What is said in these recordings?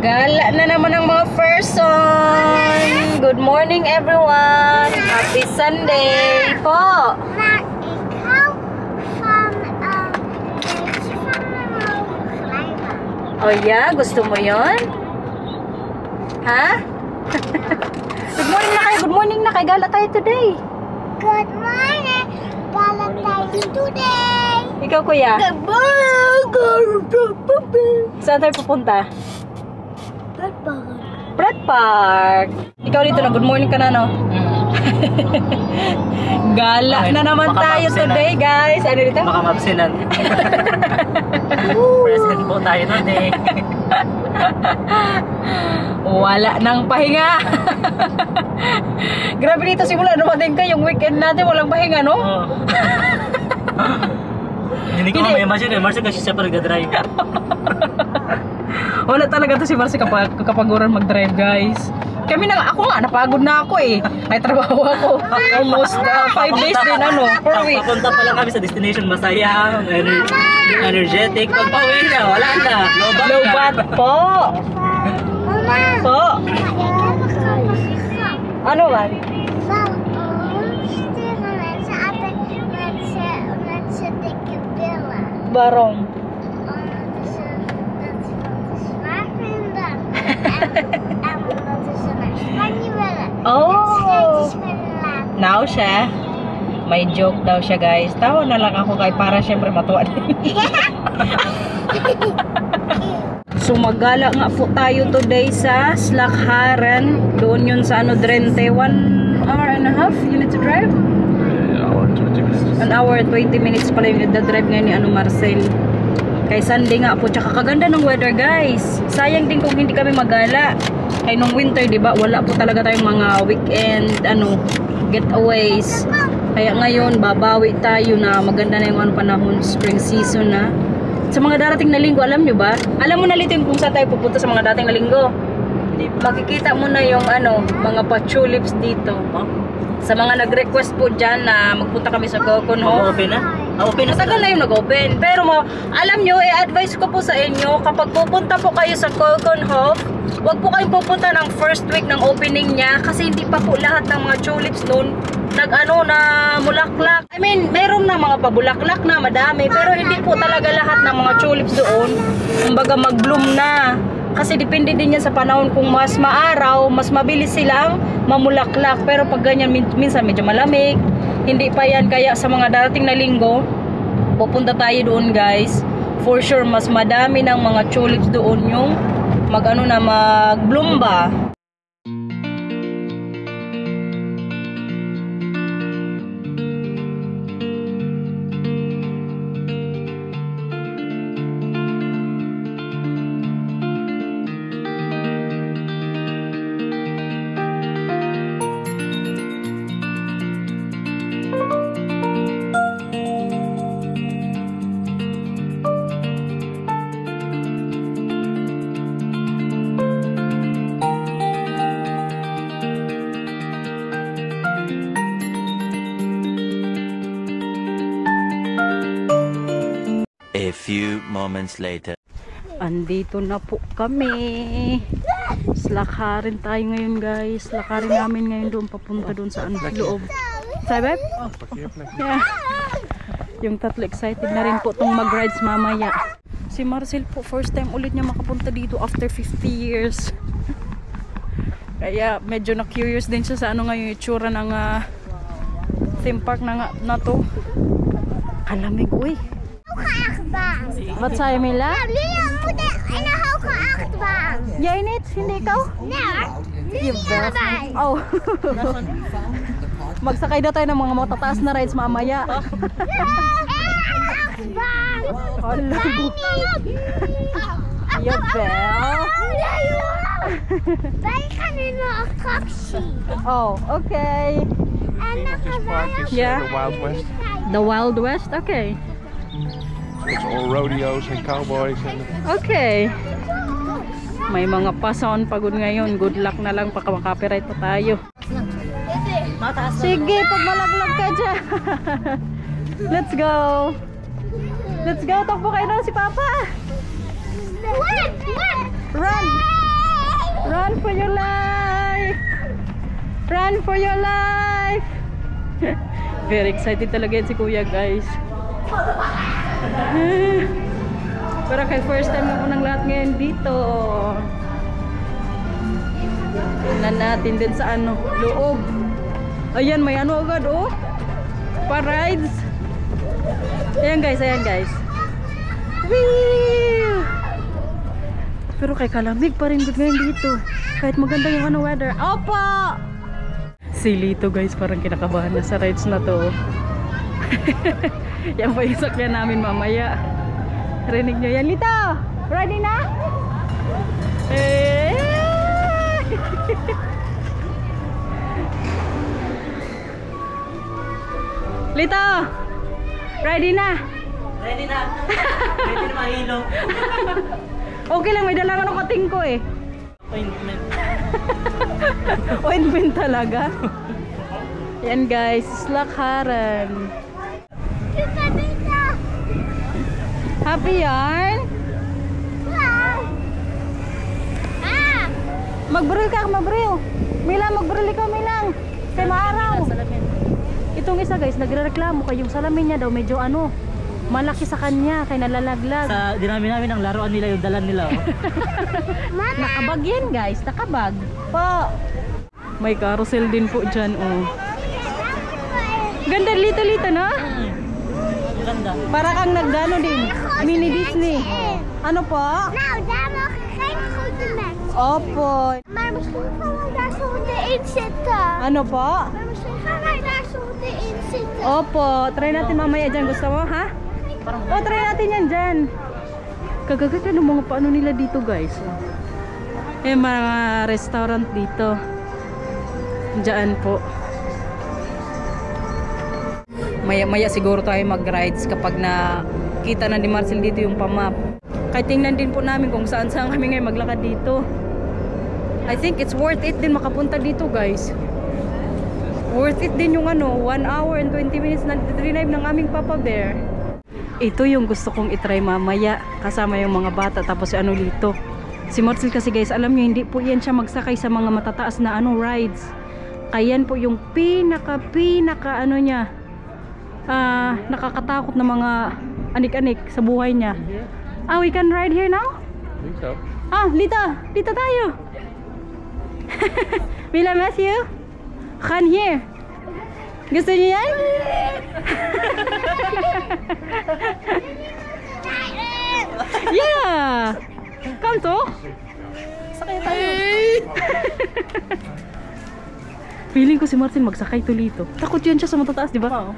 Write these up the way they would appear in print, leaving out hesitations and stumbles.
Gala na naman ang mga person. Good morning everyone. Happy Sunday po. Oh yeah, gusto mo yon? Ha? Good morning na kayo. Good morning na kayo. Gala tayo today. Good morning. Gala tayo today. Ikaw kuya? Good morning. Saan tayo pupunta? Good morning. Pret Park. Ikaw dito na. Good morning ka na, no? Gala na naman tayo today, guys. Ano dito? Baka mabsinan. Present po tayo today. Wala nang pahinga. Grabe dito simula dumating ka yung weekend natin walang pahinga, no? Oo. Hindi ko ma-imagine eh. Marcia kasi siya pa nag-drive. Wala talaga to si Marcy kapaguran mag-drive, guys. Ako nga, napagod na ako eh. May trabaho ako. Almost 5 days din, 4 weeks. Papunta pa lang kami sa destination, masaya, energetic. Pagpauwi na, wala na. Lobat po. Mama. Po. Ano man? Barong. Oh. Now siya. May joke daw siya, guys. Tawa na lang ako kay para syempre matuwa din. So magala nga po tayo today sa Slakharan. Doon yun sa Drenthe. 1 hour and a half you need to drive? An hour 20 minutes pala yung drive ngayon ni Marcel. Kay Sunday nga po. Tsaka kaganda ng weather, guys. Sayang din kung hindi kami magala. Kay nung winter, diba? Wala po talaga tayong mga weekend, getaways. Kaya ngayon, babawi tayo na maganda na yung panahon, spring season na. Sa mga darating na linggo, alam nyo ba? Alam mo na litin kung saan tayo pupunta sa mga dating na linggo. Makikita mo na yung mga pa-tulips dito. Sa mga nag-request po dyan na magpunta kami sa Coconut. Open na? Open na. Matagal na yung nag-open. Pero alam nyo, i-advise ko po sa inyo, kapag pupunta po kayo sa Coconut, huwag po kayong pupunta ng first week ng opening niya kasi hindi pa po lahat ng mga tulips doon na mulaklak. I mean, meron na mga pabulaklak na madami, pero hindi po talaga lahat ng mga tulips doon kumbaga mag-bloom na. Kasi depende din yan sa panahon. Kung mas maaraw, mas mabilis silang mamulaklak. Pero pag ganyan, minsan medyo malamig. Hindi pa yan. Kaya sa mga darating na linggo, pupunta tayo doon, guys. For sure, mas madami ng mga tulips doon yung mag-bloom ba. A few moments later. Andito na po kami. Slakharin tayo ngayon, guys. Slakharin namin ngayon doon papunta doon sa loob. Sabi? Yeah. Yung tatlo excited na rin po itong mag-rides mamaya. Si Marcel po, first time ulit niya makapunta dito after 50 years. Kaya medyo na-curious din siya sa ngayon itsura ng theme park na to. Kalamig, uy. Wat zei je, Mila? Liam moet in een hoge achtbaan. Jij niet? Hindi ikaw? Nee, Jawel. Oh. Magsakay daw tayo ng mga matataas na rides mamaya. achtbaan. Hala. Jawel. Wij gaan in een attractie. Oh, okay. En dan gaan wij Yeah. The Wild West. The Wild West? Okay. It's all rodeos and cowboys and Okay. May mga pason pagod ngayon. Good luck na lang, makapiright pa tayo. Sige, pag malaglag ka dyan. Let's go. Let's go. Takbo kayo na si Papa. Run! Run. Run for your life! Run for your life! Very excited talaga yan si Kuya, guys. Pero kay first time ako ng lahat ngayon dito. Tingnan natin din sa ano, loob. Ayan, may ano agad, oh. Pa-rides. Ayan guys, ayan guys. Whee! Pero kay kalamig pa rin ngayon dito. Kahit maganda yung ano weather. Opo! Si Lito guys, parang kinakabahan na sa rides na to. Yan po yung sakyan namin mamaya. Rinig nyo yan, Lito! Ready na? Eh! Lito! Ready na? Ready na. Ready na mahilo. Okay lang, may dalang ano kating ko eh. Appointment. Ointment talaga. Yan guys, Slakharan. Happy yarn? Magbril ka, magbril. Milang, magbril ikaw, Milang. Kay maaraw. Itong isa guys, nagrereklamo kay yung salamin niya daw medyo ano, malaki sa kanya, kay nalalaglag. Sa dinami namin ang laruan nila, yung dalan nila. Oh. Nakabag yan guys, nakabag. Po. May carousel din po dyan, oh. Ganda, lito-lito, no? Ganda. Para kang nagdano din. Mini Disney. Ano po? Nou, daar mag geen grote mensen. Opo. Maar misschien gaan wij daar zo meteen zitten. Ano po? Maar misschien gaan wij daar zo meteen zitten. Opo. Try natin mamaya dyan. Gusto mo, ha? Oh, try natin yan dyan. Kagaganda ng mga paano nila dito, guys. Eh, mga restaurant dito. Diyan po. Maya-maya siguro tayo mag-rides kapag nakita na ni Marcel dito yung pamap. Kaya tingnan din po namin kung saan-saan kami ngayon maglakad dito. I think it's worth it din makapunta dito, guys. Worth it din yung ano, 1 hour and 20 minutes na drive ng aming Papa Bear. Ito yung gusto kong itry mamaya kasama yung mga bata tapos si ano dito. Si Marcel kasi guys, alam nyo, hindi po yan siya magsakay sa mga matataas na ano rides. Kaya yan po yung pinaka ano niya. Nakakatakot na mga anik-anik sa buhay niya. We can ride here now? I think so. Dito tayo. Mila, Matthew, Khan here. Gusto niyo yan? Yeah. Come to. Sakay tayo. Feeling ko si Marcel magsakay to Lito. Takot yan siya sa matataas, di ba?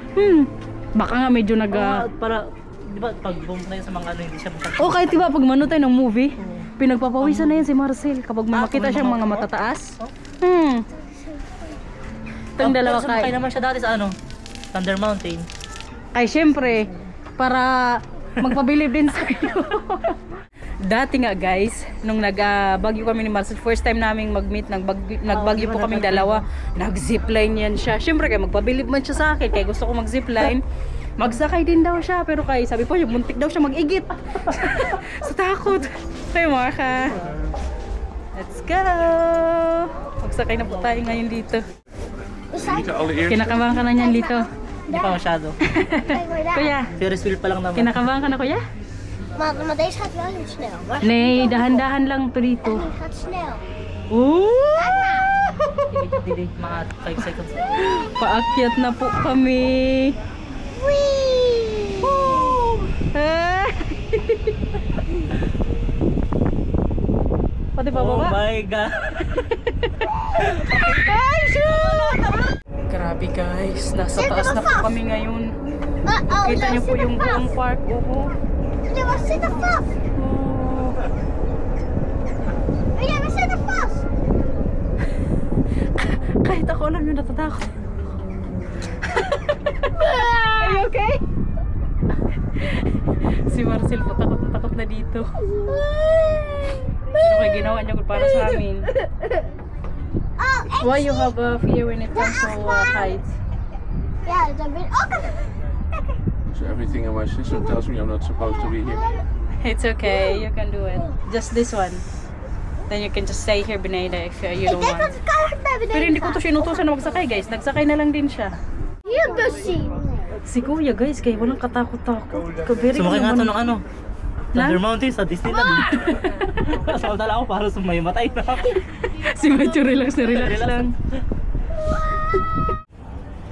Baka nga medyo Para, di ba, pag bumpa sa mga ano, hindi siya makakita. O kahit diba, pag mano tayo ng movie, pinagpapawisan na yan si Marcel kapag may makita siyang mga matataas. Itong dalawa sumakay kay. naman siya dati sa ano, Thunder Mountain. Ay, syempre, para magpabilib din sa iyo. Dati nga guys, nung nagbagyo kami ni Marcel, first time naming mag-meet, nagbagyo po kaming dalawa, nag-zipline yan siya. Syempre kaya magpabilib man siya sa akin, kaya gusto ko mag-zipline. Magsakay din daw siya, pero kay sabi po, yung muntik daw siya mag-igit. Sa takot. Kaya Marka, let's go! Magsakay na po tayo ngayon dito. Niet de allereerste. Kinakabahan ka na niyan dito. Hindi pa masyado. Kijk maar daar. Kuya, Ferris wheel pa lang naman. kinakabahan ka na kuya? Maar deze gaat wel heel snel. Maar Nee, dahan-dahan lang to dito. die gaat snel. Ooh! Hindi, mga 5 seconds. Paakyat na po kami. Wee! Ah! Pati pa Oh baba? my God. Ay, shoot! Grabe guys, nasa taas na po kami ngayon. Uh-oh, Kita niyo po yung buong park. We zitten vast. Ja, we zitten vast. Kahit ako lang yung natatakot. Are you okay? Si Marcel po takot na dito. Ano kaya ginawa niya para sa amin? Oh, Why you have a fear when it comes to heights? Ja, dat ben ik ook. So everything in my system tells me I'm not supposed to be here. It's okay, you can do it. Just this one. Then you can just stay here, Binayda, if you don't Take want. us to Pero hindi ko to sinutusan na magsakay, guys. Nagsakay na lang din siya. You go see. Si Kuya, guys, kaya walang katakot-takot. Very Sumakay nga naman. ito ng ano. Thunder Mountain sa Disneyland. Samantala ako para sumayamatay na ako. Si Macho, relax na relax lang.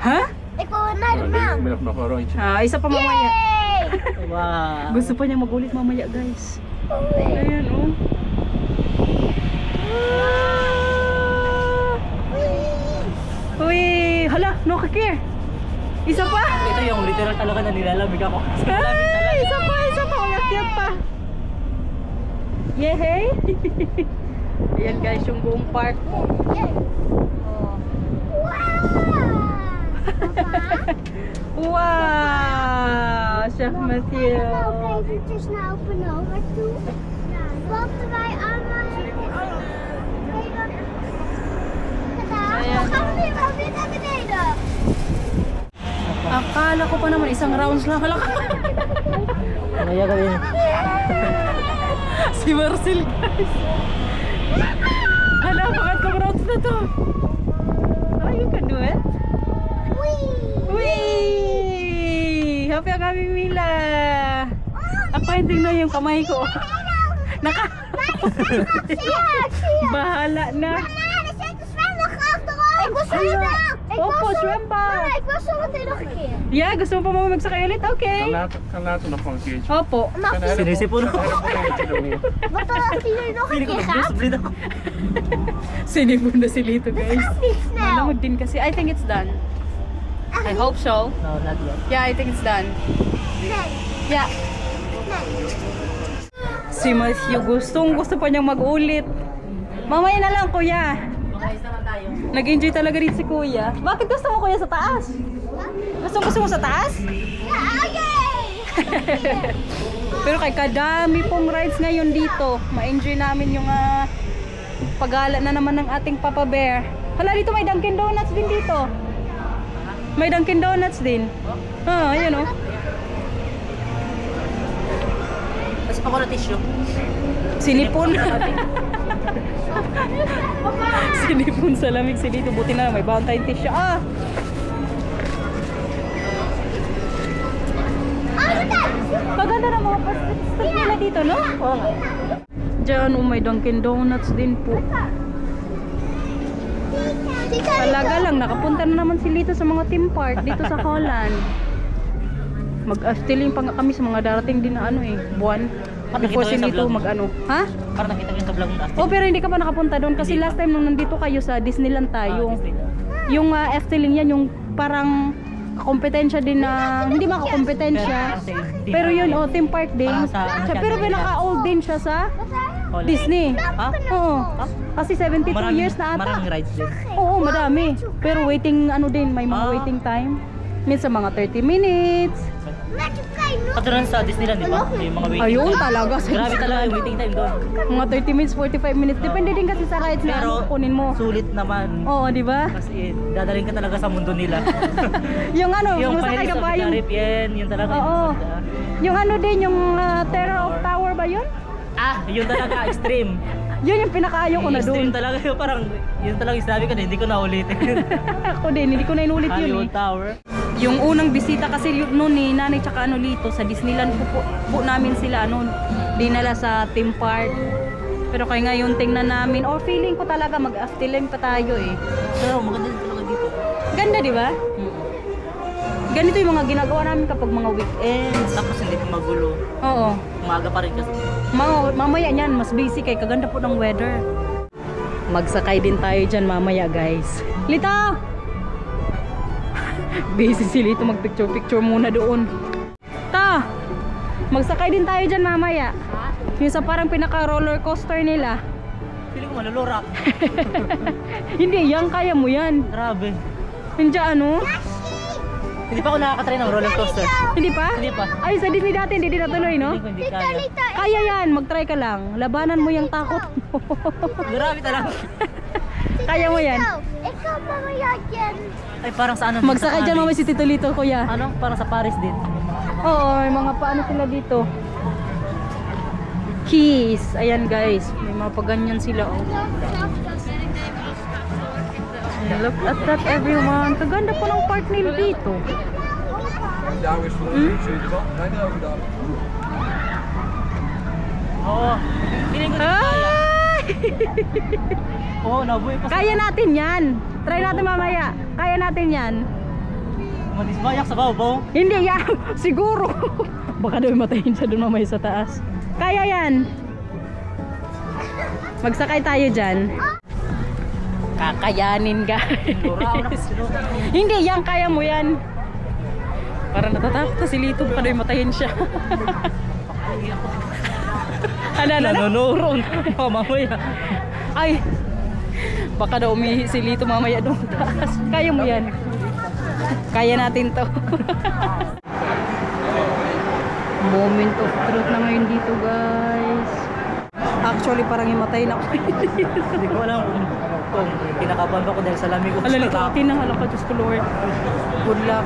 Ha? Ik wil naar de maan. Vanmiddag nog een rondje. Isa pa mamaya. Yay! Wow. Gusto pa niya magulit mamaya, guys. Ayan, oh. Uy, hala, no kakir. Isa pa. Ito yung literal talaga na nilalamig ako. Ay, isa pa. Umakyat pa. Yehey. Ayan, guys, yung buong park. Yay! Wow, Chef Matthew. Ook eventjes naar Openova toe. Wachten wij allemaal Ayan. Dan gaan we weer naar beneden. Akala ko pa naman isang rounds lang. Hala ka. Kaya gawin. Si Marcel, guys. Hala, pangatlong rounds na to. Oh, you can do it. Wee! Happy ang aming Mila. Ako hindi na yung kamay ko. Naka. Bahala na. Er zit een zwembad achterop. Ik wil zwemmen. Opo, zwembad. Ik wil zo meteen nog een keer. Yeah, gusto mo pa mama magsakay ulit? Okay. Kan later nog wel een keertje. Opo. Mag je Sinisipon ako. doen hier. wat dan als hij er nog een Pili ko keer gaat? nag-bleed ako. Sinipon na si Lito, guys. Gaat niet snel. Malamod din kasi. I think it's done. I hope so. No, not yet. Yeah, I think it's done. Nee, Yeah. nee. Si Matthew gusto pa niyang mag-ulit. Mamaya na lang, kuya. Nag-enjoy talaga rin si kuya. Bakit gusto mo, kuya, sa taas? Gusto mo sa taas? Ja, yay! Pero kay kadami pong rides ngayon dito. Ma-enjoy namin yung paggala na naman ng ating Papa Bear. Hala, dito may Dunkin Donuts din dito. May Dunkin Donuts din. Ayan o. Kasi pa ko na tissue. Sinipon. Sinipon sa lamig si dito. Buti na lang may bawang tayong tissue. Paganda na mga stop nila dito, no? Oo nga. Diyan, may Dunkin Donuts din po. Talaga lang, nakapunta na naman si Lito sa mga theme park dito sa Holland. Mag-aftiling pa nga kami sa mga darating din na buwan. Before si Lito mag-ano. Ha? Parang nakita ko yung sa vlog mo. Oh, pero hindi ka pa nakapunta doon kasi last time nung nandito kayo sa Disneyland tayo. Yung Efteling yan, yung parang kompetensya din na, hindi makakompetensya. Pero yun, theme park din. Pero pinaka-old din siya sa Disney. Oo. Kasi 72 years na ata. Maraming rides din. Oo, madami. Pero waiting din, may mga waiting time. Minsan mga 30 minutes. Katulad sa Disneyland, di ba? Yung mga waiting Ayun time. talaga. Grabe talaga yung waiting time doon. Mga 30 minutes, 45 minutes. Depende din kasi sa rides na Pero kunin mo. sulit naman. Oo, di ba? Kasi dadaling ka talaga sa mundo nila. Yung Yung masakay Pirates ka of ba the yung... Caribbean, yun talaga. Oo. Yung din, yung Terror of Tower ba yun? Yun talaga, extreme. Yun yung pinakaayaw ko na doon. Extreme talaga yun, parang yun talaga yung sinabi ko na hindi ko na ulitin. Ako din, hindi ko na inulit yun Hollywood Tower. Yung unang bisita kasi noon ni nanay tsaka Lito sa Disneyland po namin sila dinala sa theme park. Pero kaya ngayon tingnan namin, feeling ko talaga mag-afterlife pa tayo Pero maganda din talaga dito. Ganda, di ba? Ganito yung mga ginagawa namin kapag mga weekends. Tapos hindi pa magulo. Oo. Umaga pa rin kasi. Mamaya niyan, mas busy kay kaganda po ng weather. Magsakay din tayo dyan mamaya, guys. Lito! Busy si Lito, magpicture-picture muna doon. Ta! Magsakay din tayo dyan mamaya. Yung sa parang pinaka-roller coaster nila. Feeling ko malulurak. Hindi, yan, kaya mo yan. Grabe. Hindi Hindi pa ako nakakatry ng roller coaster. Hindi pa? Hindi pa. Ay, sa Disney dati, hindi din natuloy, no? Hindi kaya. Kaya yan, mag-try ka lang. Labanan mo yung takot mo. Grabe talaga. Kaya mo yan. Ik ga mama dyan. Ay parang sa ano. Magsakay dyan mamaya si Tito Lito, kuya. Ano? Parang sa Paris din. Oo, may mga paano sila dito. Keys. Ayan, guys. May Mapaganyan sila, oh. Look at that, everyone. Kaganda po ng park nila dito. Oo. Feeling ko na kaya. Oo, nabuhay pa. Kaya natin yan. Try natin mamaya. Kaya natin yan. Madisbayak sa babaw. Hindi yan. Siguro. Baka daw matayin siya doon mamaya sa taas. Kaya yan. Magsakay tayo dyan. Kakayanin, guys. Hindi yan. Kaya mo yan. Para natatakot na si Lito. Baka daw matayin siya. Ano? Nanonurong. Mamaya. Ay. Baka daw umihi si Lito mamaya doon taas. Kaya mo yan. Kaya natin to. Moment of truth na ngayon dito, guys. Actually, parang himatay na ako. Hindi ko alam kung kinakabahan ba ko dahil sa lamig ko. Alala ko, tinahala ka, Diyos ko, Lord. Good luck.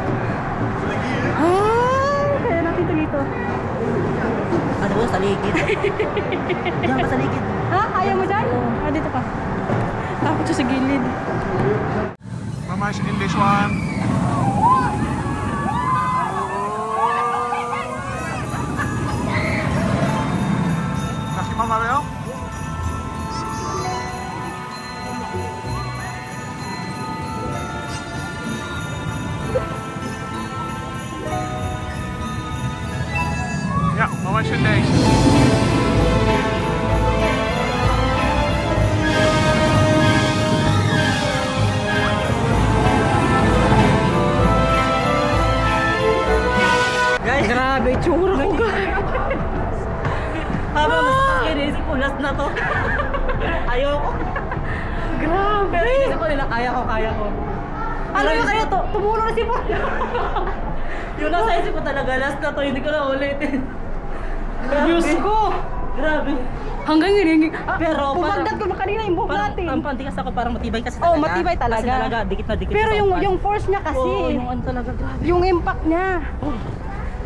Ah, kaya natin ito dito. Ano ba? Sa ligid. Diyan pa sa ligid. Ha? Kaya mo dyan? Ah, dito pa. Takot siya sa gilid. Mama's in this one. Zag je mama wel? Ja, mama's in deze. Grabe, tsura ko, guys. Habang inisip ko, last na to. Ayoko. Grabe. Pero inisip ko nila, kaya ko. Ano ba kayo to? Tumulong na si Paul. Yung nasa isip ko talaga, last na to, hindi ko na ulitin. Diyos ko. Grabe. Hanggang yun. Pero pumandat ko na kanina yung buhok Parang natin. ang pantikas ako, parang matibay kasi Oh, talaga. matibay talaga. Kasi talaga, dikit na dikit. Pero sa upan. yung force niya kasi. Oo, yung ano talaga, grabe. Yung impact niya.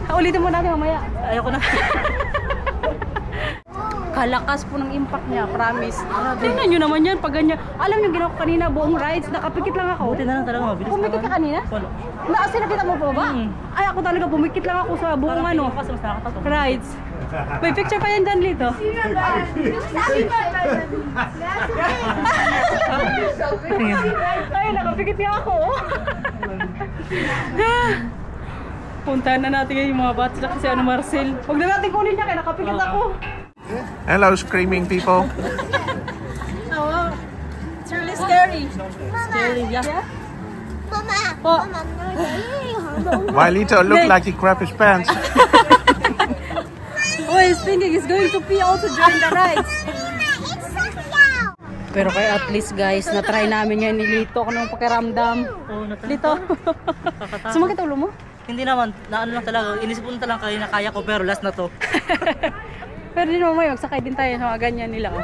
Ulitin mo natin mamaya. Ayoko na. Kalakas po ng impact niya, promise. Tingnan nyo naman yan, pag ganyan. Alam nyo, ginawa ko kanina, buong rides, nakapikit lang ako. Buti na lang talaga, mabilis Pumikit ka naman. kanina? Wala. Kasi nakita mo pa ba? Ay, ako talaga, pumikit lang ako sa buong Parang ano, feeling ko kasi mas nakakatakot. rides. May picture pa yan dyan, Lito. Ay, nakapikit nga ako. Puntahan na natin yung mga bats na kasi ano, Marcel. Huwag na natin kunin niya, kaya nakapikit ako. Hello, screaming people. Oh, it's really scary. Scary, yeah. Mama, Po. Mama, no, Why Lito look like he crap his pants? Oh, he's thinking he's going to pee also during the rides. it's so cute. Pero kaya at least guys, na-try namin yan ni Lito. Kung anong pakiramdam. Oo, natakot. Lito, Nakakatakot. sumakit ulo mo? Hindi naman, naano lang talaga. Inisip ko na talaga kayo na kaya ko, pero last na to. Pero din mamaya, magsakay din tayo sa mga ganyan nila. Oh.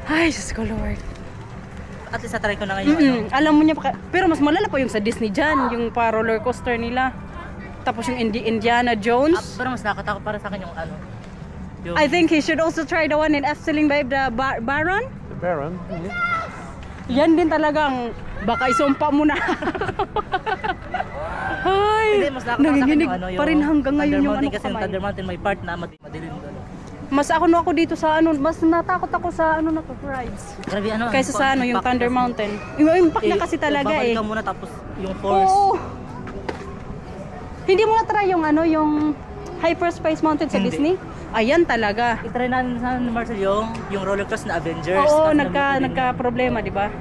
Ay, Diyos ko, Lord. At least na-try ko na ngayon. Alam mo niya, pero mas malala pa yung sa Disney dyan, yung pa roller coaster nila. Tapos yung Indiana Jones. Pero mas nakakatakot para sa akin yung ano. Yung, I think he should also try the one in Efteling, babe, the Baron. The Baron. Yan din talagang, baka isumpa mo na. Ay, hindi, mas nakakatakot sa akin nanginginig yung ano, yung pa rin hanggang ngayon Thunder yung Mountain ano kasi yung kamay. Thunder Mountain may part na madilim doon. Mas ako dito sa ano, mas natakot ako sa ano na to, rides. Grabe ano. Kaysa sa ano, yung Thunder Mountain. Yung impact niya kasi talaga babalik eh. ka muna tapos yung force. Oo. Hindi mo na try yung ano, yung Hyperspace Mountain sa Hindi. Disney? Ayan talaga. I-try natin sa Marcel yung roller coaster na Avengers. Oo, Tapos nagbitin. nagka-problema, di ba?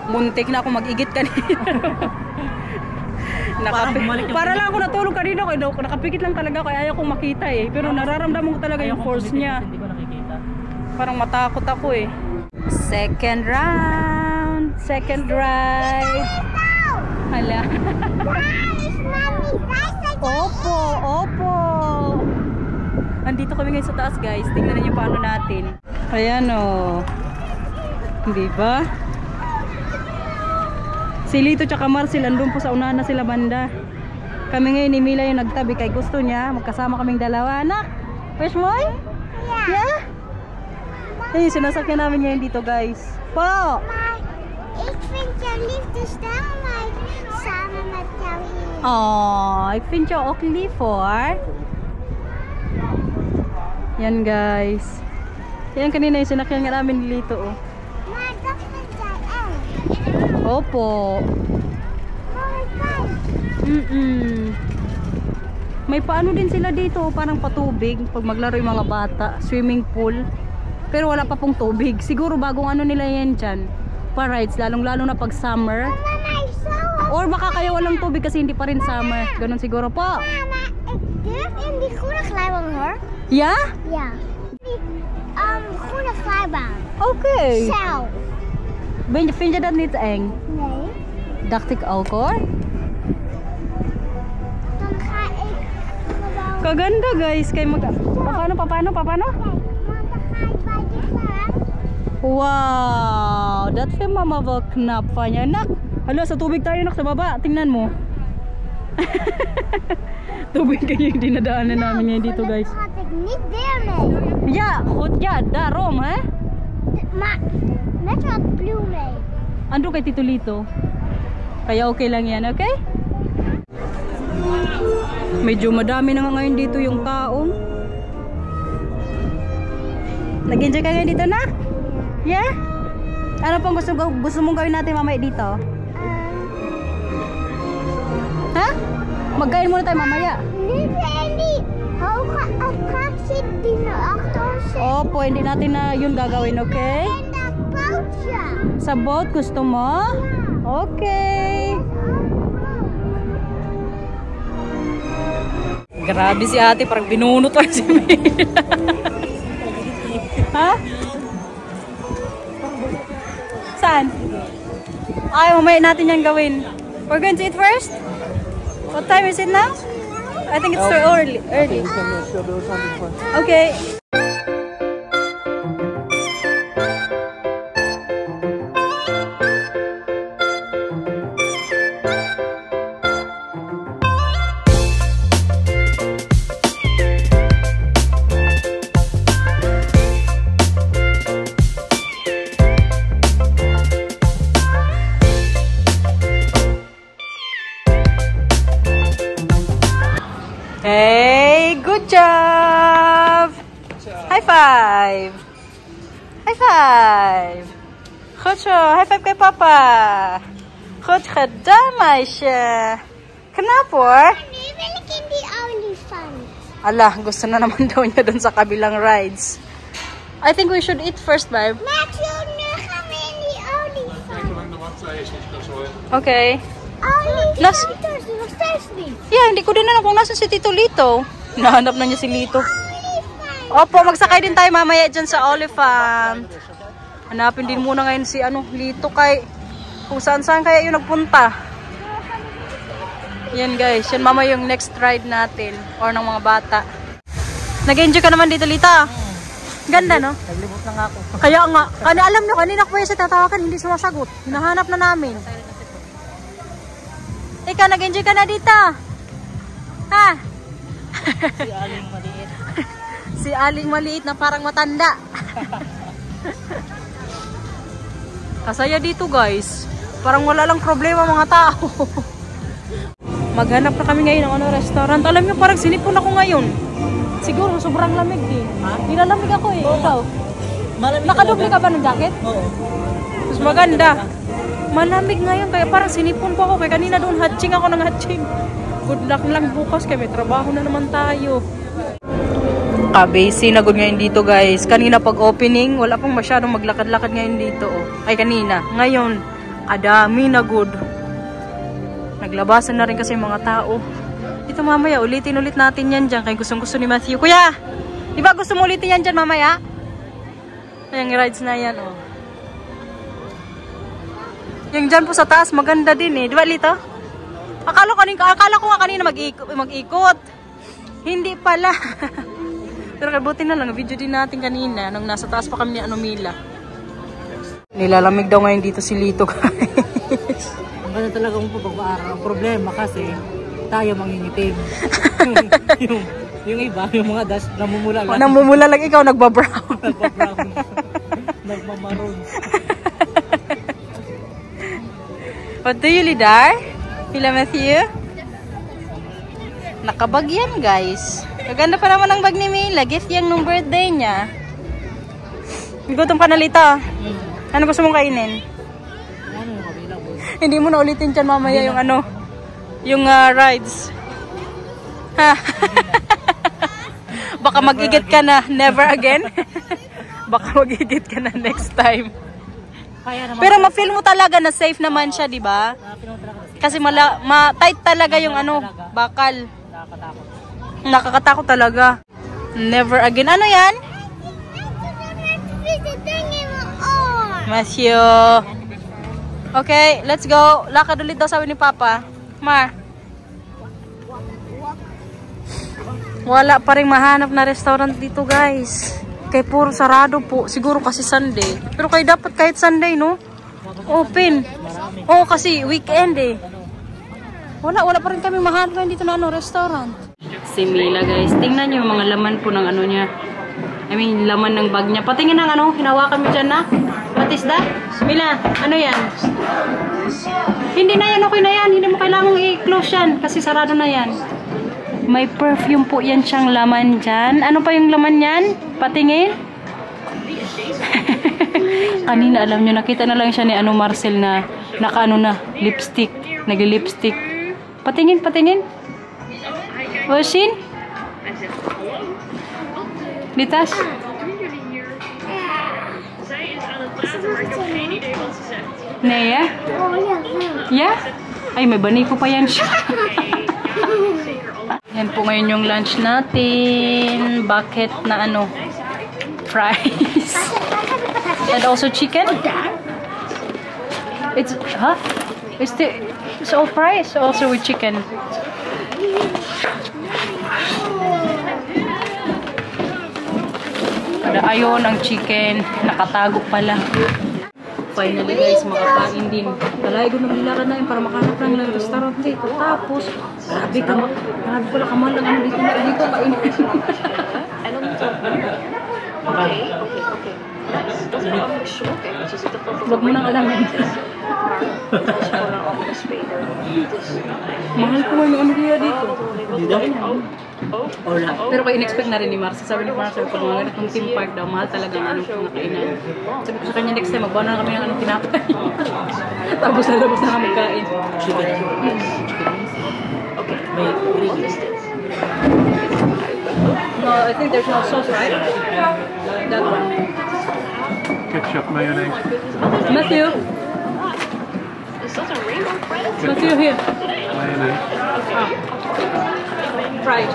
Muntik na ako mag-igit kanina. Parang bumalik yung Para lang ako natulog kanina, nakapikit lang talaga ako, ayaw kong makita eh. Pero nararamdaman ko talaga yung Ayoko force tumitingin niya. kasi hindi ko nakikita. Parang matakot ako eh. Second round, second ride. Hala. Guys, Mommy, guys, I Opo, opo. Andito kami ngayon sa taas, guys. Tingnan niyo paano natin. Ayan oh. Di ba? Si Lito tsaka Marcel andun po sa unahan na sila banda. Kami ngayon ni Mila yung nagtabi kay gusto niya magkasama kaming dalawa. Anak, wish mo? Yeah? Eh, sinasakyan namin ngayon dito, guys. Po! Maar ik vind jouw liefdesnaam samen met jou hier. Oh, ik vind jou ook lief hoor. Yan, guys. Yan kanina yung sinakyan nga namin dito, oh. Maar dat vind jij eng. Opo. Mooi, kijk. May paano din sila dito, parang patubig pag maglaro yung mga bata, swimming pool. Pero wala pa pong tubig. Siguro bagong ano nila yan dyan, pa rides, lalong-lalo na pag summer. Mama, ik zou Or baka kaya walang tubig kasi hindi pa rin summer. Ganun siguro po. Ja, maar ik durf in die groene glijbaan hoor. Yeah? Ja. Die groene glijbaan. Okay. Zelf. Vind je dat niet eng? Nee. Dacht ik ook hoor. Dan ga ik gewoon... Kaganda guys. Kay paano? Kijk, want dan ga ik bij dit gaan. Wow, dat vindt mama wel knap van je. Nak, hala, sa tubig tayo nak sa baba. Tingnan mo. Tubig kayo yung dinadaanan namin ngayon dito guys. Had ik niet weer mee. Ja, goed ja, daarom hè. Maar met wat blue mee. Ando kay Tito Lito. Kaya okay lang yan, okay? Medyo madami na nga ngayon dito yung taong. Nag-enjoy ka ngayon dito na? Yeah? Ano pang gusto mong gawin natin mamaya dito? Ha? Magkain muna tayo mamaya. Nu zijn die hoge attractie die naar achter ons zit. Opo, hindi natin na yun gagawin, okay? En dat bootje. Sa boat, gusto mo? Okay. Grabe si ate, parang binunot tayo si Mila. Ha? Saan? Ay, mamaya natin yan gawin. We're going to eat first? What time is it now? I think it's too early. Okay. Hey, good job! High five! High five! Goed zo, high five kay papa! Goed gedaan, meisje! Knap hoor! Nu wil ik in die olifant. Ala, gusto na naman daw niya dun sa kabilang rides. I think we should eat first, babe. Matthew, nu gaan we in die olifant. Okay. Olifant is er nog steeds niet. Yeah, hindi ko din alam kung nasa si Tito Lito. Nahanap na niya si Lito. Opo, magsakay din tayo mamaya dyan sa Oliphant. Hanapin din muna ngayon si Lito kay kung saan kaya yung nagpunta. Yan guys, yan mamaya yung next ride natin or ng mga bata. Nag-enjoy ka naman dito, Lita. Ganda, no? Naglibot na nga ako. Kaya nga, alam nyo, kanina ko yung sa tatawakan, hindi sumasagot. Hinahanap na namin. Ikaw, nag-enjoy ka na dito? Ha? Si Aling maliit. Si Aling maliit na parang matanda. Kasaya dito guys. Parang wala lang problema mga tao. Maghanap na kami ngayon ng restaurant. Alam nyo, parang sinipon ako ngayon. Siguro sobrang lamig din. Nilalamig ako eh. Ikaw? Nakadubli ka ba ng jacket? Oo. Mas maganda. Malamig ngayon kaya parang sinipon ko ako. Kaya kanina doon hatching ako ng hatching. Good luck lang bukas kaya may trabaho na naman tayo. Kabesi na good ngayon dito guys. Kanina pag opening, wala pang masyadong maglakad-lakad ngayon dito. Oh. Ay kanina. Ngayon, kadami na good. Naglabasan na rin kasi mga tao. Ito mamaya, ulitin ulit natin yan dyan. Kaya gustong-gusto ni Matthew. Kuya! Di ba gusto mo ulitin yan dyan mamaya? Yung rides na yan, oh. Yung dyan po sa taas, maganda din eh. Di ba, Lito? Akala ko nga kanina mag-ikot. Hindi pala. Pero kabuti na lang, video din natin kanina nung nasa taas pa kami ni Mila. Nilalamig daw ngayon dito si Lito, guys. Ang talaga mong pagbabaara. Ang problema kasi, tayo mangingitim. yung iba, yung mga dust, namumula lang. Namumula lang, ikaw nagbabrown. Nagbabrown. Nagmamaroon. What do you, Lidar? Pila Matthew? Nakabag yan, guys. Kaganda pa naman ang bag ni Mila. Gift yan nung birthday niya. Gutom ka na, Lita. Ano gusto mong kainin? Hindi mo na ulitin dyan mamaya yung ano, yung rides. Ha? Baka magigit ka na. Never again. Baka magigit ka na next time. Pero ma-feel mo talaga na safe naman siya, di ba? Kasi tight talaga yung ano, bakal. Nakakatakot talaga. Never again. Ano yan? Matthew. Okay, let's go. Lakad ulit daw sabi ni Papa. Mar. Wala pa rin mahanap na restaurant dito, guys. Kaya puro sarado po. Siguro kasi Sunday. Pero kayo dapat kahit Sunday, no? Open. Oo, kasi weekend eh. Wala pa rin kami mahanap na dito na ano, restaurant. Si Mila, guys. Tingnan niyo yung mga laman po ng ano niya. I mean, laman ng bag niya. Patingin ng ano, hinawakan mo dyan na. What is that? Mila, ano yan? Hindi na yan, okay na yan. Hindi mo kailangang i-close yan kasi sarado na yan. May perfume po yan siyang laman dyan. Ano pa yung laman yan? Patingin. Kanina, alam nyo, nakita na lang siya ni ano, Marcel na naka-ano na, lipstick. Nag-lipstick. Patingin, patingin. Ocean? Litas? Nea? Yeah? Ay, may baniko pa yan siya. Yan po ngayon yung lunch natin. Bucket na ano, fries. And also chicken. It's, huh? It's all fries also with chicken. Ada ayon ang chicken. Nakatago pala. Finally guys, makakain din. Talay ko naglilaran na yun para makahanap lang ng restaurant dito. Tapos, grabe pala kamahal lang ano dito na dito kainin. Huwag mo nang alamin. Mahal ko yung ano dito. Dito? Wala. Pero kayo in-expect na rin ni Marcia. Sabi ni Marcia, pag mga ganitong theme park daw, mahal talaga ang anong mga kainan. Sabi ko sa kanya, next time, magbawa na kami ng anong tinapay. Tapos nalabas na kami kain. Chicken. Okay. May gravy. No, I think there's no sauce, right? That one. Ketchup, mayonnaise. Matthew. Matthew, here. Mayonnaise. Fried.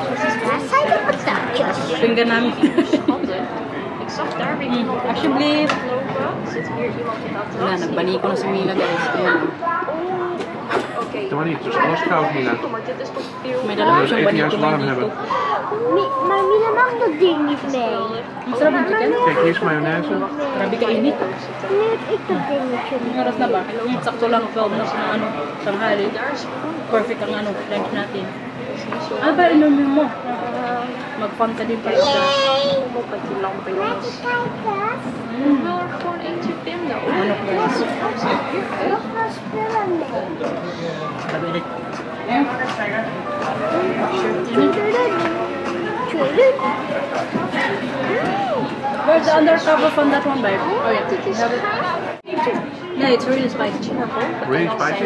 Pinggan namin. Alsjeblieft. Wala, nagbaniko na si Mila, guys. Ayan. Doe maar niet, dus alles koud, Mila. May dala po siyang baniko na dito. Maar Mila mag dat ding niet mee. Masarap yung chicken. Kijk, hier is mayonaise. Grabe ka init. Nu heb ik dat dingetje mee. Oras na ba? Sakto lang 12 na sa ano, tanghali. Perfect ang ano, lunch natin. Ano ba inumin mo? Mag-fanta din pala siya. Laat je kijken. Ano guys? Nog wel spullen mee. Sabi Where's the undercover from that one, babe? Oh yeah, have it. No, it's really spicy. Really spicy?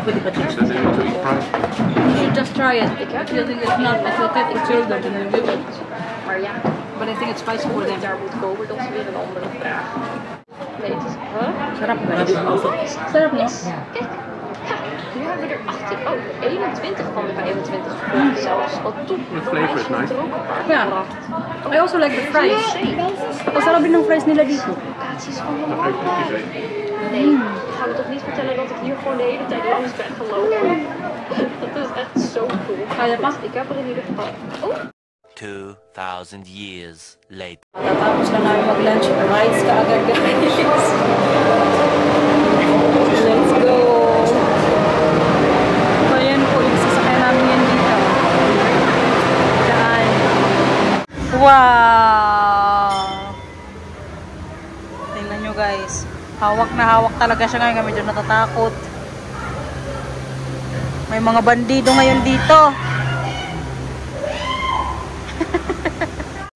pwede ba So then you have to eat fries. You should just try it. If you think it's not, if you think it's children, then you give it. But I think it's spicy for them. Sarap guys. Sarap no? Nu hebben we er 18, 21 van de 25 gevonden zelfs. Wat top. The flavor is nice. Yeah. I also like the fries. Ang sarap din ng fries nila dito. Locaties van de Dat man. heb ik niet gezien. Nee, ik ga me toch niet vertellen dat ik hier gewoon de hele tijd langs ben gelopen. Dat is echt zo cool. Kaya pa? Ik heb er in ieder geval... Oh, 2,000 years later. Tapos lang namin mag-lunch. Rides ka agad guys. Let's go. So yan po, yung sasakyan namin yan dito. Daan. Wow! Tingnan nyo guys. Hawak na hawak talaga siya ngayon. Medyo natatakot. May mga bandido ngayon dito.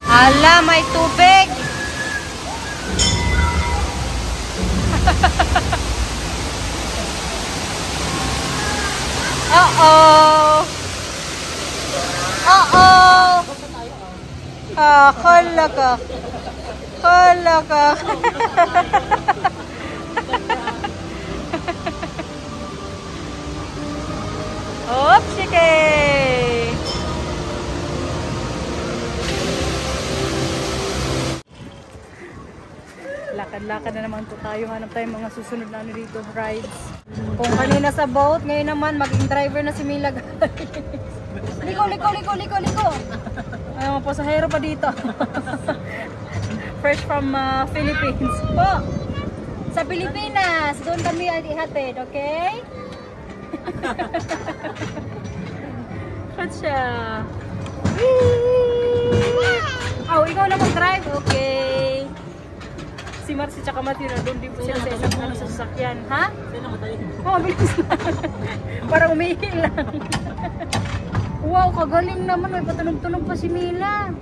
Hala, may tubig! Uh-oh! Uh-oh! Ah, kala ka. Kala ka. Oops, sige. Lakad-lakad na naman po tayo. Hanap tayo mga susunod na dito, rides. Kung kanina sa boat, ngayon naman maging driver na si Mila. Liko, liko, liko, liko, liko. May mga pasahero pa dito. Fresh from Philippines. Po, sa Pilipinas, doon kami ihatid, okay? What siya? Oh, ikaw na mag-drive? Okay. Si Marcy tsaka Matthew na doon din po sila sa isang sa sasakyan. Ha? Oo, bilis na. Parang umihil lang. Wow, kagaling naman. May patunog-tunog pa si Mila.